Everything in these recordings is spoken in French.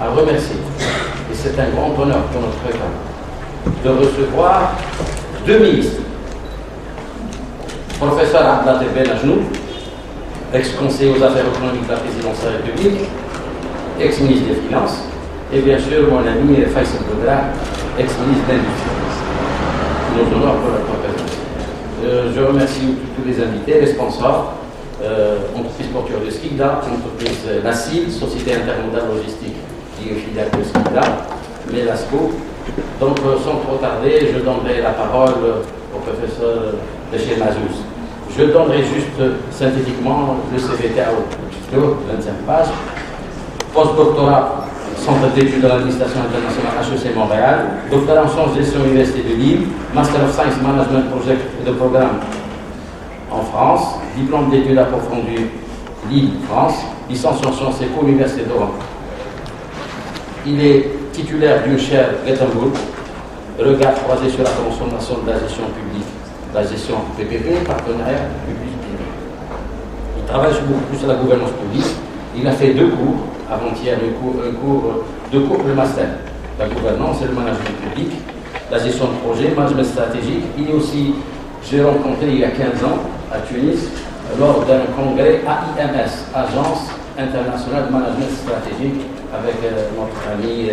à remercier, et c'est un grand honneur pour notre État, de recevoir deux ministres. Professeur Abdelatif Benajnou, ex-conseiller aux affaires économiques de la présidence de la République, ex-ministre des Finances, et bien sûr mon ami Faisal Boudra, ex-ministre de l'Industrie. Nos honneurs pour la présence. Je remercie tous les invités, les sponsors, entreprise portuaire de Skikda, entreprise NACIL, Société Intermodale Logistique, qui est filiale de Skikda, mais l'ASCO. Donc sans trop tarder, je donnerai la parole au professeur de chez Mazouz. Je donnerai juste synthétiquement le CVTAO, de 25 pages. Post-doctorat, Centre d'études de l'administration internationale HEC Montréal, doctorat en sciences de gestion Université de Lille, Master of Science Management Project et de programme en France, diplôme d'études approfondies Lille, France, licence en sciences éco, Université de Rome. Il est titulaire d'une chaire Göteborg, regard croisé sur la transformation de la gestion publique, la gestion PPP, partenariat public-privé. Il travaille beaucoup plus sur la gouvernance publique. Il a fait deux cours, avant-hier, deux cours de master, la gouvernance et le management public, la gestion de projet, management stratégique. Il est aussi, j'ai rencontré il y a 15 ans à Tunis, lors d'un congrès AIMS, Agence internationale de management stratégique, avec notre ami,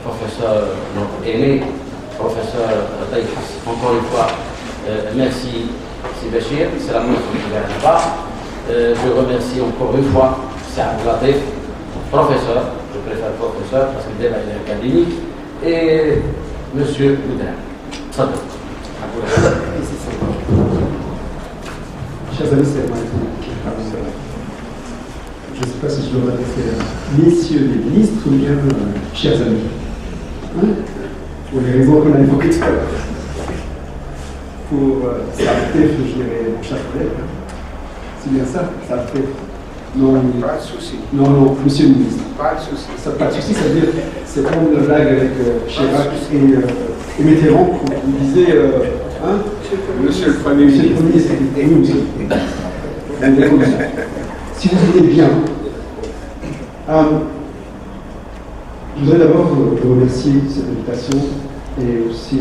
professeur, notre aîné, professeur Taïf. Encore une fois, merci Sébachir, c'est la montre que je vais là-bas. Je remercie encore une fois Saad Latif, professeur, je préfère professeur parce que déjà il est académique, et monsieur Boudin. Chers amis, c'est je ne sais pas si je dois m'adresser à messieurs les ministres ou bien chers amis. Hein? Pour les raisons qu'on a évoquées tout à l'heure. Pour Saad-Latif, je dirais mon cher collègue. C'est bien ça, Saad-Latif? Non, pas de souci. Non, monsieur le ministre. Pas de souci. Pas de souci, ça veut dire, c'est comme la blague avec Chirac et Mitterrand, qui disait, hein? Monsieur le Premier ministre. Monsieur le Premier ministre, et nous aussi. Si vous voulez bien, je voudrais d'abord vous remercier de cette invitation et aussi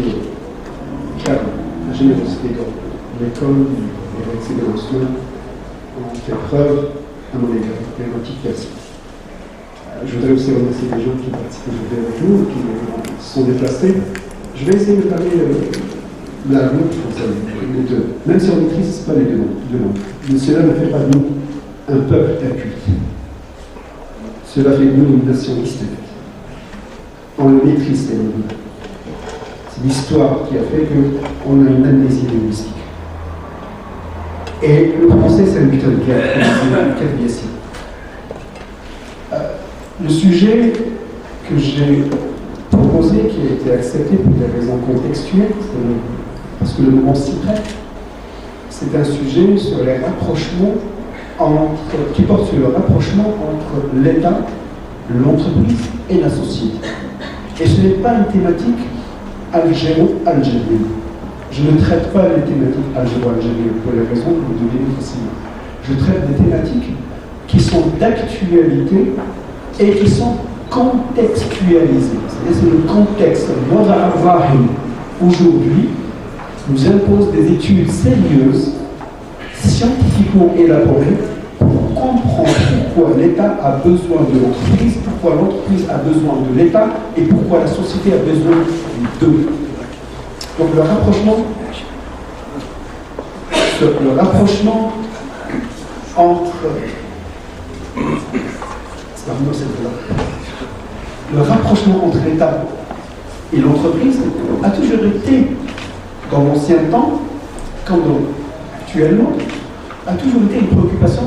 la générosité de l'école et de ses mentions ont fait preuve à mon égard. Et un petit merci. Je voudrais aussi remercier les gens qui participent aujourd'hui avec nous, qui se sont déplacés. Je vais essayer de parler de la langue française, les deux. Même si on ne maîtrise pas les deux langues. Mais cela ne fait pas de nous un peuple inculte. Cela fait de nous une nation historique. On le maîtrise, les langues. C'est l'histoire qui a fait qu'on a une amnésie linguistique. Et le français, c'est un butin de guerre, comme ici. Le sujet que j'ai proposé, qui a été accepté pour des raisons contextuelles, parce que le moment s'y prête, c'est un sujet sur les rapprochements qui porte sur le rapprochement entre l'État, l'entreprise et la société. Et ce n'est pas une thématique algéro-algérienne. Je ne traite pas les thématiques algéro-algériennes pour les raisons que vous devinez facilement. Je traite des thématiques qui sont d'actualité et qui sont contextualisées. C'est-à-dire que le contexte, aujourd'hui, nous impose des études sérieuses, scientifiquement élaborées, pour comprendre pourquoi l'État a besoin de l'entreprise, pourquoi l'entreprise a besoin de l'État et pourquoi la société a besoin d'eux. Donc le rapprochement entre l'État et l'entreprise a toujours été, dans l'ancien temps, comme actuellement, a toujours été une préoccupation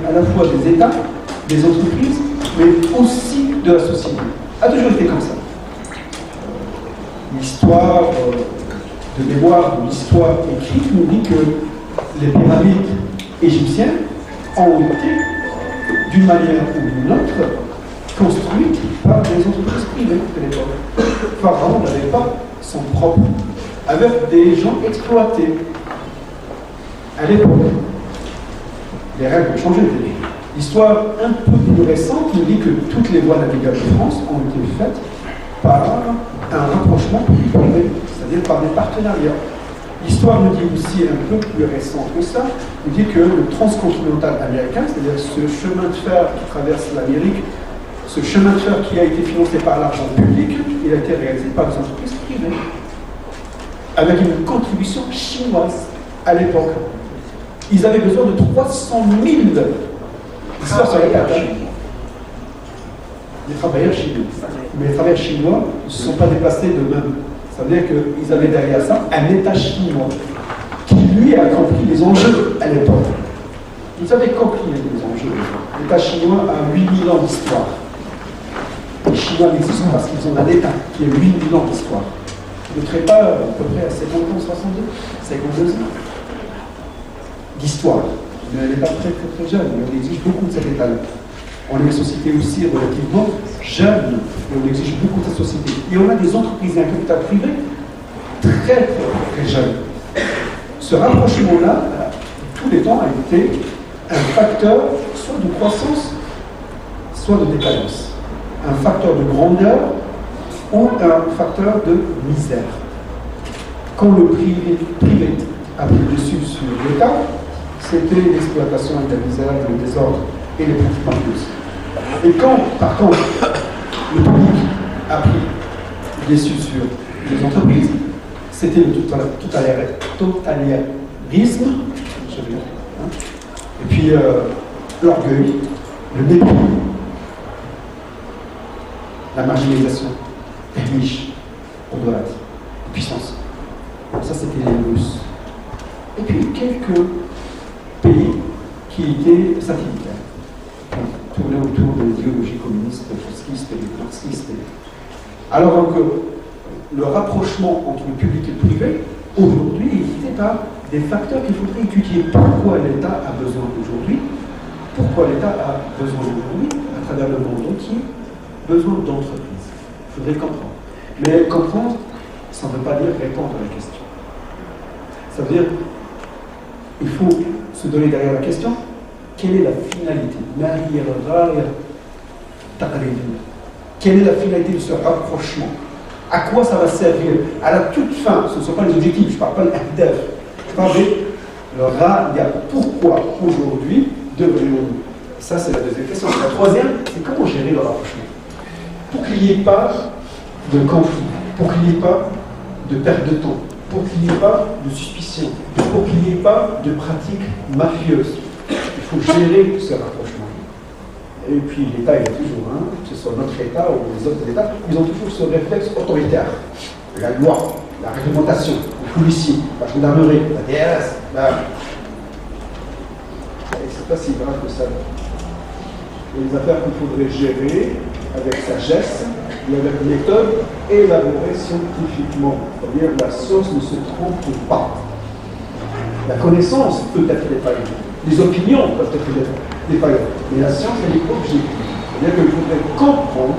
à la fois des États, des entreprises, mais aussi de la société. A toujours été comme ça. L'histoire de mémoire, l'histoire écrite nous dit que les pyramides égyptiennes ont été, d'une manière ou d'une autre, construites par des entreprises privées de l'époque. Pharaon n'avait pas son propre, avec des gens exploités. À l'époque, les règles ont changé. L'histoire un peu plus récente nous dit que toutes les voies navigables de France ont été faites par un rapprochement public-privé, c'est-à-dire par des partenariats. L'histoire nous dit aussi, un peu plus récente que ça, nous dit que le transcontinental américain, c'est-à-dire ce chemin de fer qui traverse l'Amérique, ce chemin de fer qui a été financé par l'argent public, il a été réalisé par des entreprises privées, avec une contribution chinoise à l'époque. Ils avaient besoin de 300 000 des travailleurs chinois. Mais les travailleurs chinois ne se sont pas déplacés d'eux-mêmes. Ça veut dire qu'ils avaient derrière ça un État chinois qui, lui, a compris les enjeux à l'époque. Ils avaient compris les enjeux. L'État chinois a 8000 ans d'histoire. Les Chinois n'existent pas parce qu'ils ont un État qui a 8000 ans d'histoire. Le trépas, à peu près à 50 ans, 52 ans d'histoire. Mais elle n'est pas très, très, très jeune. Mais on exige beaucoup de cet État-là. On est une société aussi relativement jeune, et on exige beaucoup de cette société. Et on a des entreprises et un capital privé très, très, très jeunes. Ce rapprochement-là, tous les temps, a été un facteur soit de croissance, soit de décadence. Un facteur de grandeur ou un facteur de misère. Quand le privé a pris le dessus sur l'État, c'était l'exploitation et la misère, le désordre et les pratiques mafieuses. Et quand, par contre, le public a pris le dessus sur les entreprises, c'était le totalitarisme, et puis l'orgueil, le mépris, la marginalisation, les riches, au-delà, la puissance. Ça, c'était les Russes. Et puis quelques pays qui étaient satellitaires, qui tournaient autour de l'idéologie communiste, trotskiste et marxiste. Alors que le rapprochement entre le public et le privé, aujourd'hui, est guidé par des facteurs qu'il faudrait étudier. Pourquoi l'État a besoin aujourd'hui? Pourquoi l'État a besoin aujourd'hui, à travers le monde entier, besoin d'entreprises? Il faudrait comprendre. Mais comprendre, ça ne veut pas dire répondre à la question. Ça veut dire il faut se donner derrière la question, quelle est la finalité? Quelle est la finalité de ce rapprochement? À quoi ça va servir? À la toute fin, ce ne sont pas les objectifs, je ne parle pas de l'ADEF, je parle de le RAIA. Pourquoi aujourd'hui devrions-nous? Ça, c'est la deuxième question. La troisième, c'est comment gérer le rapprochement? Pour qu'il n'y ait pas de conflit, pour qu'il n'y ait pas de perte de temps, pour qu'il n'y ait pas de suspicion, pour qu'il n'y ait pas de pratiques mafieuses. Il faut gérer ce rapprochement. Et puis l'État, il est toujours, que ce soit notre État ou les autres États, ils ont toujours ce réflexe autoritaire. La loi, la réglementation, le policier, la gendarmerie, la DRS. Et c'est pas si grave que ça. Il y a des affaires qu'il faudrait gérer avec sagesse et avec méthode élaborée scientifiquement. C'est-à-dire que la science ne se trompe pas. La connaissance peut être défaillante. Les opinions peuvent être défaillantes. Mais la science, elle est objective. C'est-à-dire qu'il faudrait comprendre